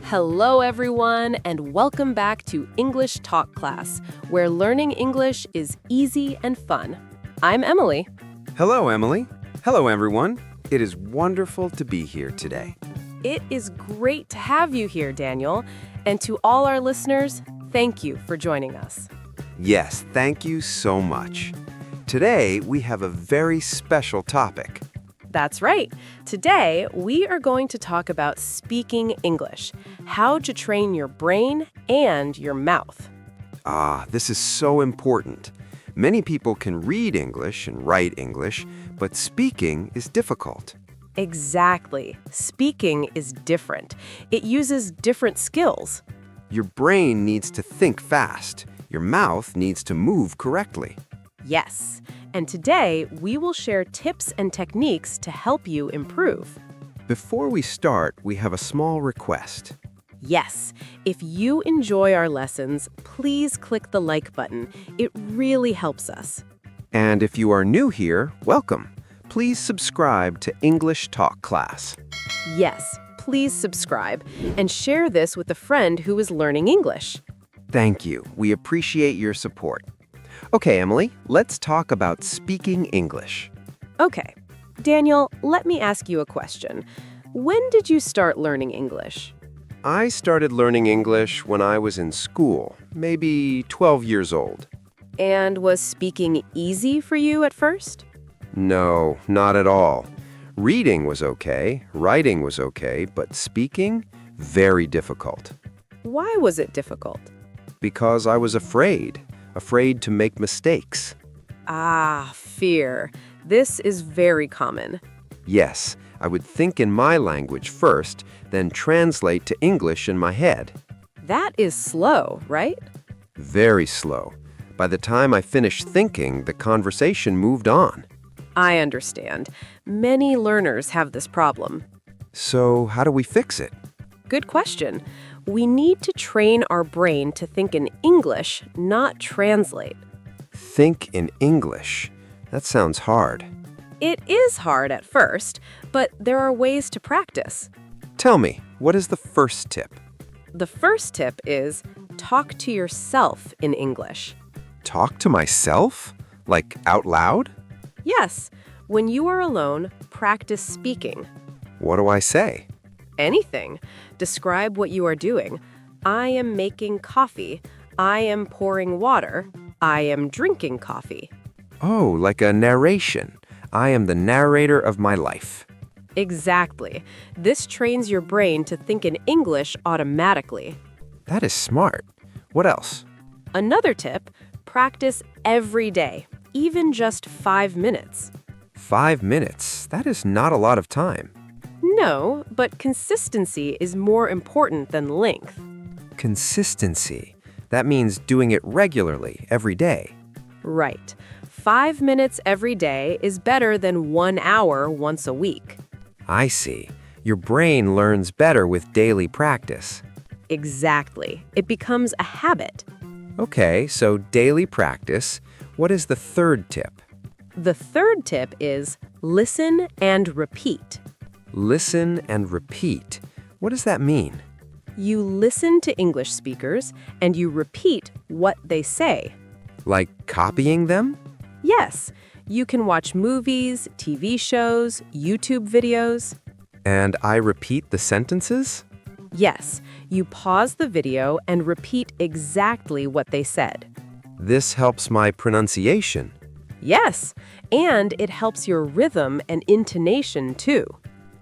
Hello, everyone, and welcome back to English Talk Class, where learning English is easy and fun. I'm Emily. Hello, Emily. Hello, everyone. It is wonderful to be here today. It is great to have you here, Daniel. And to all our listeners, thank you for joining us. Yes, thank you so much. Today, we have a very special topic. That's right. Today, we are going to talk about speaking English, how to train your brain and your mouth. This is so important. Many people can read English and write English, but speaking is difficult. Exactly. Speaking is different. It uses different skills. Your brain needs to think fast. Your mouth needs to move correctly. Yes. And today, we will share tips and techniques to help you improve. Before we start, we have a small request. Yes, if you enjoy our lessons, please click the like button. It really helps us. And if you are new here, welcome. Please subscribe to English Talk Class. Yes, please subscribe and share this with a friend who is learning English. Thank you. We appreciate your support. Okay, Emily, let's talk about speaking English. Okay, Daniel, let me ask you a question. When did you start learning English? I started learning English when I was in school, maybe 12 years old. And was speaking easy for you at first? No, not at all. Reading was okay, writing was okay, but speaking, very difficult. Why was it difficult? Because I was afraid to make mistakes. Fear. This is very common. Yes, I would think in my language first, then translate to English in my head. That is slow, right? Very slow. By the time I finished thinking, the conversation moved on. I understand. Many learners have this problem. So how do we fix it? Good question. We need to train our brain to think in English, not translate. Think in English. That sounds hard. It is hard at first, but there are ways to practice. Tell me, what is the first tip? The first tip is talk to yourself in English. Talk to myself? Like out loud? Yes, when you are alone, practice speaking. What do I say? Anything. Describe what you are doing. I am making coffee. I am pouring water. I am drinking coffee. Oh, like a narration. I am the narrator of my life. Exactly. This trains your brain to think in English automatically. That is smart. What else? Another tip, practice every day, even just 5 minutes. 5 minutes? That is not a lot of time. No, but consistency is more important than length. Consistency. That means doing it regularly, every day. Right. 5 minutes every day is better than 1 hour once a week. I see. Your brain learns better with daily practice. Exactly. It becomes a habit. Okay, so daily practice. What is the third tip? The third tip is listen and repeat. Listen and repeat. What does that mean? You listen to English speakers and you repeat what they say. Like copying them? Yes, you can watch movies, TV shows, YouTube videos. And I repeat the sentences? Yes, you pause the video and repeat exactly what they said. This helps my pronunciation. Yes, and it helps your rhythm and intonation too.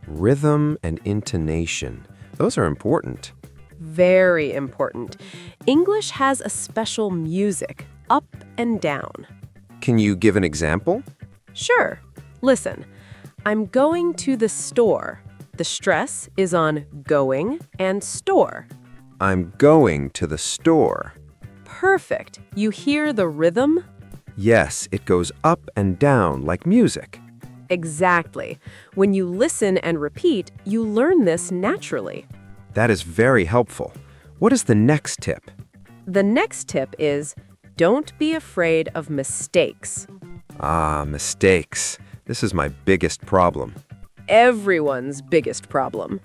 Rhythm and intonation. Those are important. Very important. English has a special music, up and down. Can you give an example? Sure. Listen, I'm going to the store. The stress is on going and store. I'm going to the store. Perfect. You hear the rhythm? Yes, it goes up and down like music. Exactly. When you listen and repeat, you learn this naturally. That is very helpful. What is the next tip? The next tip is Don't be afraid of mistakes. Ah, mistakes. This is my biggest problem. Everyone's biggest problem.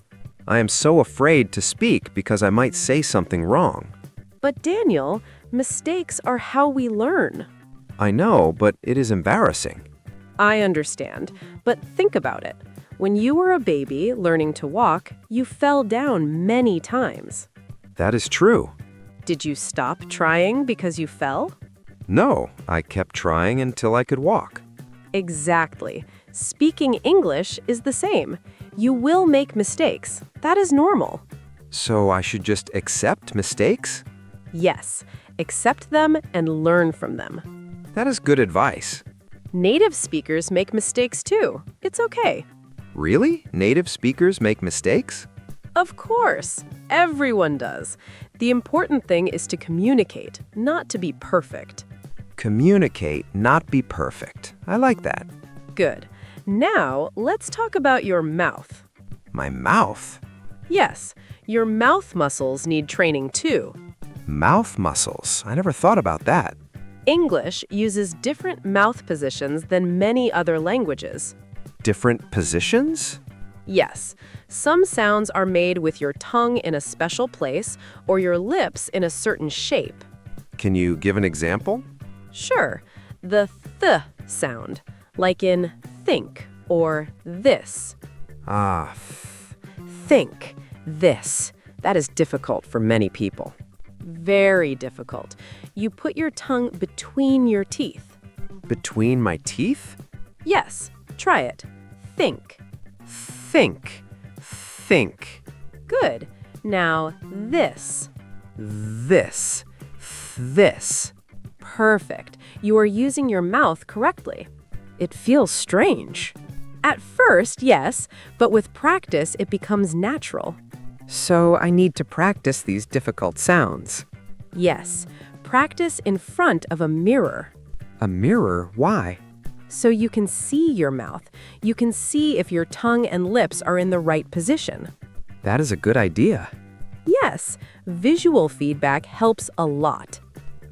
I am so afraid to speak because I might say something wrong. But Daniel, mistakes are how we learn. I know, but it is embarrassing. I understand, but think about it. When you were a baby learning to walk, you fell down many times. That is true. Did you stop trying because you fell? No, I kept trying until I could walk. Exactly. Speaking English is the same. You will make mistakes. That is normal. So I should just accept mistakes? Yes, accept them and learn from them. That is good advice. Native speakers make mistakes too. It's okay. Really? Native speakers make mistakes? Of course, everyone does. The important thing is to communicate, not to be perfect. Communicate, not be perfect. I like that. Good. Now, let's talk about your mouth. My mouth? Yes, your mouth muscles need training too. Mouth muscles? I never thought about that. English uses different mouth positions than many other languages. Different positions? Yes, some sounds are made with your tongue in a special place or your lips in a certain shape. Can you give an example? Sure, the th sound, like in think or this. Ah, Think, this. That is difficult for many people. Very difficult. You put your tongue between your teeth. between my teeth? Yes, try it. Think. Think. Think. Good. Now, this. This. This. Perfect. You are using your mouth correctly. It feels strange. At first, yes, but with practice, it becomes natural. So I need to practice these difficult sounds. Yes, practice in front of a mirror. A mirror? Why? So you can see your mouth. You can see if your tongue and lips are in the right position. That is a good idea. Yes, visual feedback helps a lot.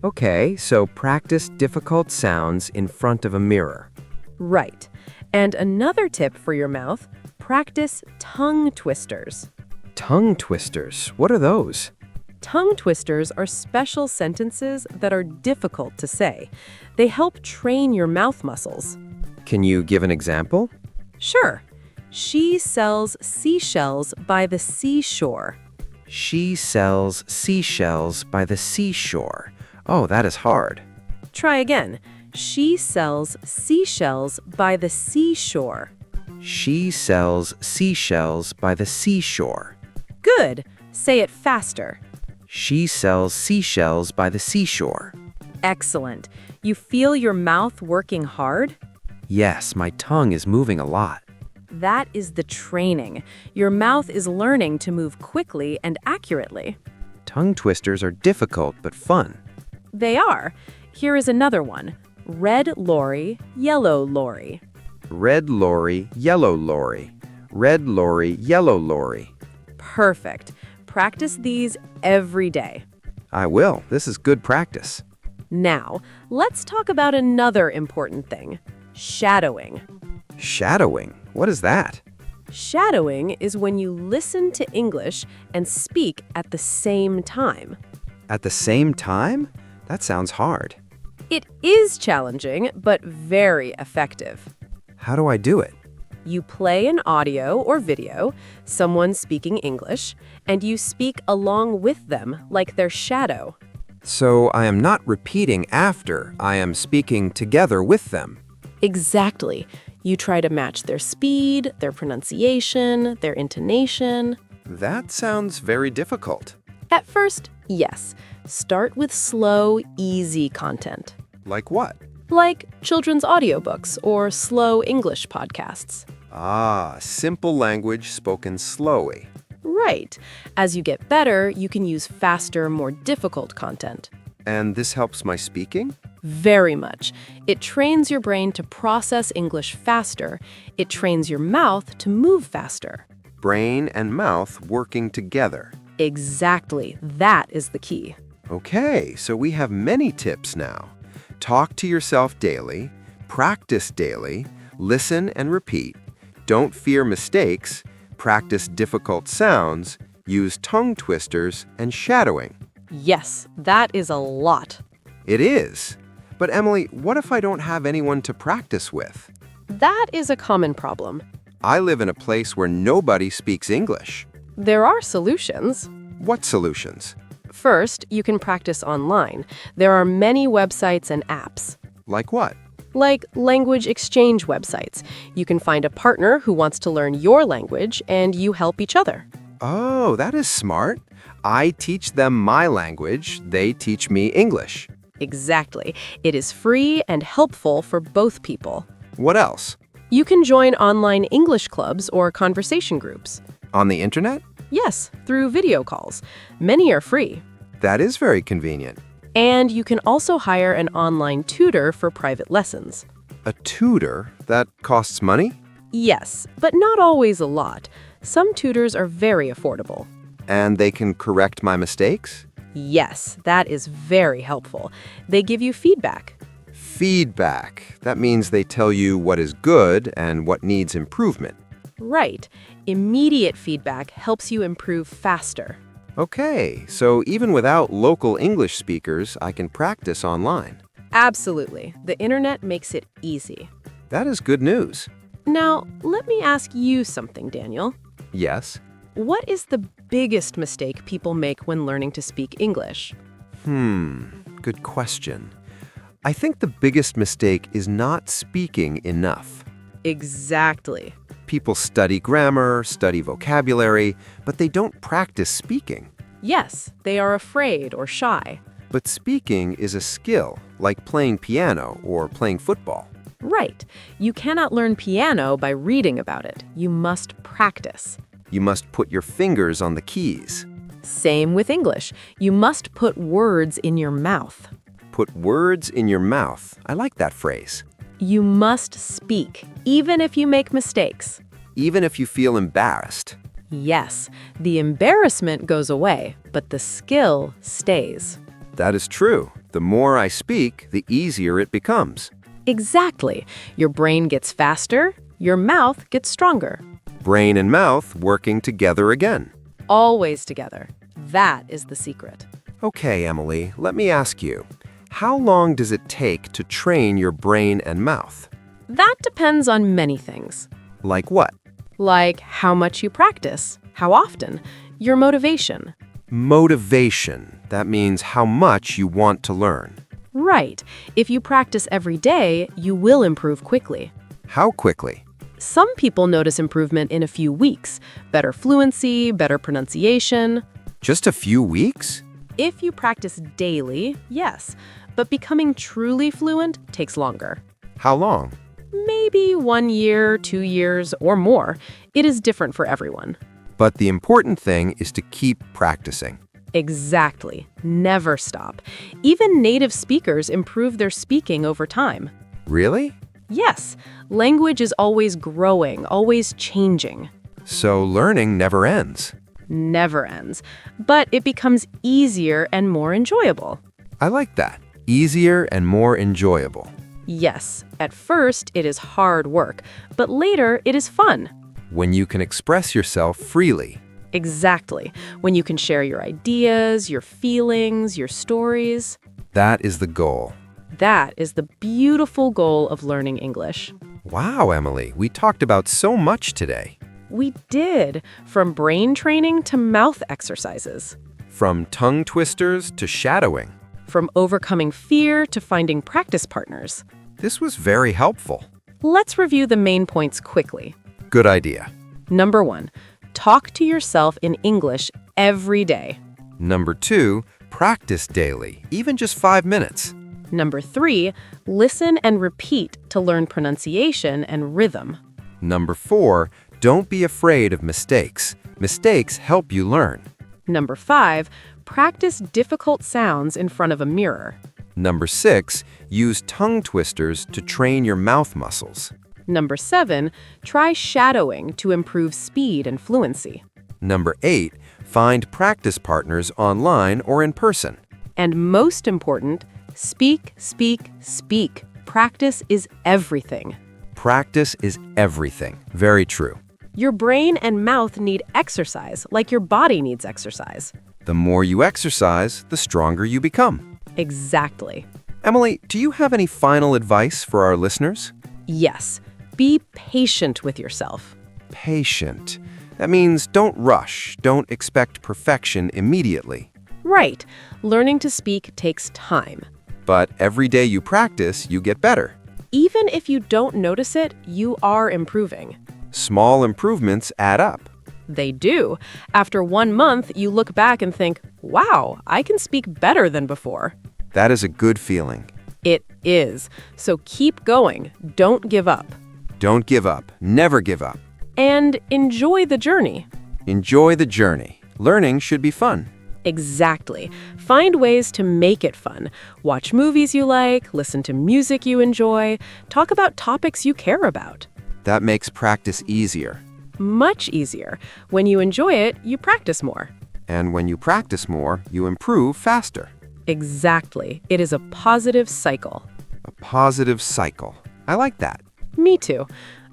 Okay, so practice difficult sounds in front of a mirror. Right. And another tip for your mouth, practice tongue twisters. Tongue twisters. What are those? Tongue twisters are special sentences that are difficult to say. They help train your mouth muscles. Can you give an example? Sure. She sells seashells by the seashore. She sells seashells by the seashore. Oh, that is hard. Try again. She sells seashells by the seashore. She sells seashells by the seashore. Good. Say it faster. She sells seashells by the seashore. Excellent. You feel your mouth working hard? Yes, my tongue is moving a lot. That is the training. Your mouth is learning to move quickly and accurately. Tongue twisters are difficult but fun. They are. Here is another one. Red lorry, yellow lorry. Red lorry, yellow lorry. Red lorry, yellow lorry. Perfect. Practice these every day. I will. This is good practice. Now, let's talk about another important thing. Shadowing. Shadowing? What is that? Shadowing is when you listen to English and speak at the same time. At the same time? That sounds hard. It is challenging, but very effective. How do I do it? You play an audio or video, someone speaking English, and you speak along with them like their shadow. So I am not repeating after, I am speaking together with them. Exactly. You try to match their speed, their pronunciation, their intonation. That sounds very difficult. At first, yes. Start with slow, easy content. Like what? Like children's audiobooks or slow English podcasts. Ah, simple language spoken slowly. Right. As you get better, you can use faster, more difficult content. And this helps my speaking? Very much. It trains your brain to process English faster. It trains your mouth to move faster. Brain and mouth working together. Exactly. That is the key. Okay, so we have many tips now. Talk to yourself daily, practice daily, listen and repeat, don't fear mistakes, practice difficult sounds, use tongue twisters, and shadowing. Yes, that is a lot. It is. But Emily, what if I don't have anyone to practice with? That is a common problem. I live in a place where nobody speaks English. There are solutions. What solutions? First, you can practice online. There are many websites and apps. Like what? Like language exchange websites. You can find a partner who wants to learn your language and you help each other. Oh, that is smart. I teach them my language, they teach me English. Exactly. It is free and helpful for both people. What else? You can join online English clubs or conversation groups. On the internet? Yes, through video calls. Many are free. That is very convenient. And you can also hire an online tutor for private lessons. A tutor? That costs money? Yes, but not always a lot. Some tutors are very affordable. And they can correct my mistakes? Yes, that is very helpful. They give you feedback. Feedback. That means they tell you what is good and what needs improvement. Right. Immediate feedback helps you improve faster. Okay, so even without local English speakers, I can practice online. Absolutely. The internet makes it easy. That is good news. Now, let me ask you something, Daniel. Yes. What is the biggest mistake people make when learning to speak English? Good question. I think the biggest mistake is not speaking enough. Exactly. People study grammar, study vocabulary, but they don't practice speaking. Yes, they are afraid or shy. But speaking is a skill, like playing piano or playing football. Right. You cannot learn piano by reading about it. You must practice. You must put your fingers on the keys. Same with English. You must put words in your mouth. Put words in your mouth. I like that phrase. You must speak, even if you make mistakes. Even if you feel embarrassed. Yes, the embarrassment goes away, but the skill stays. That is true. The more I speak, the easier it becomes. Exactly. Your brain gets faster, your mouth gets stronger. Brain and mouth working together again. Always together. That is the secret. Okay, Emily, let me ask you. How long does it take to train your brain and mouth? That depends on many things. Like what? Like how much you practice, how often, your motivation. Motivation. That means how much you want to learn. Right. If you practice every day, you will improve quickly. How quickly? Some people notice improvement in a few weeks. Better fluency, better pronunciation. Just a few weeks? If you practice daily, yes. But becoming truly fluent takes longer. How long? Maybe 1 year, 2 years, or more. It is different for everyone. But the important thing is to keep practicing. Exactly. Never stop. Even native speakers improve their speaking over time. Really? Yes, language is always growing, always changing. So learning never ends. Never ends. But it becomes easier and more enjoyable. I like that. Easier and more enjoyable. Yes, at first it is hard work, but later it is fun. When you can express yourself freely. Exactly. When you can share your ideas, your feelings, your stories. That is the goal. That is the beautiful goal of learning English. Wow, Emily, we talked about so much today. We did, from brain training to mouth exercises. From tongue twisters to shadowing. From overcoming fear to finding practice partners. This was very helpful. Let's review the main points quickly. Good idea. Number 1, talk to yourself in English every day. Number 2, practice daily, even just 5 minutes. Number 3, listen and repeat to learn pronunciation and rhythm. Number 4, don't be afraid of mistakes. Mistakes help you learn. Number 5, practice difficult sounds in front of a mirror. Number 6, use tongue twisters to train your mouth muscles. Number 7, try shadowing to improve speed and fluency. Number 8, find practice partners online or in person. And most important, speak, speak, speak. Practice is everything. Practice is everything. Very true. Your brain and mouth need exercise, like your body needs exercise. The more you exercise, the stronger you become. Exactly. Emily, do you have any final advice for our listeners? Yes. Be patient with yourself. Patient. That means don't rush. Don't expect perfection immediately. Right. Learning to speak takes time. But every day you practice, you get better. Even if you don't notice it, you are improving. Small improvements add up. They do. After 1 month, you look back and think, wow, I can speak better than before. That is a good feeling. It is. So keep going. Don't give up. Don't give up. Never give up. And enjoy the journey. Enjoy the journey. Learning should be fun. Exactly. Find ways to make it fun. Watch movies you like, listen to music you enjoy, talk about topics you care about. That makes practice easier. Much easier. When you enjoy it, you practice more. And when you practice more, you improve faster. Exactly. It is a positive cycle. A positive cycle. I like that. Me too.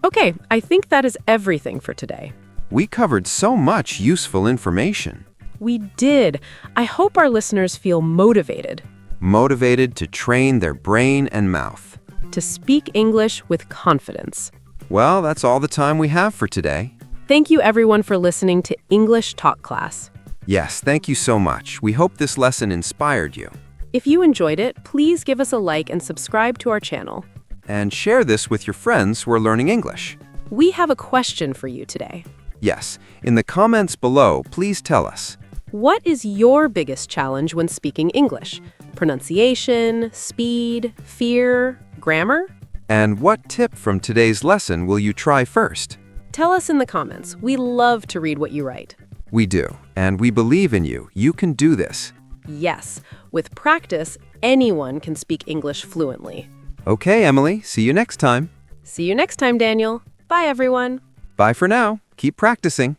Okay, I think that is everything for today. We covered so much useful information. We did. I hope our listeners feel motivated Motivated to train their brain and mouth. to speak English with confidence. Well, that's all the time we have for today. Thank you everyone for listening to English Talk Class. Yes, thank you so much. We hope this lesson inspired you. If you enjoyed it, please give us a like and subscribe to our channel. And share this with your friends who are learning English. We have a question for you today. Yes, in the comments below, please tell us. What is your biggest challenge when speaking English? Pronunciation, speed, fear, grammar? And what tip from today's lesson will you try first? Tell us in the comments. We love to read what you write. We do, and we believe in you. You can do this. Yes, with practice, anyone can speak English fluently. Okay, Emily, see you next time. See you next time, Daniel. Bye, everyone. Bye for now. Keep practicing.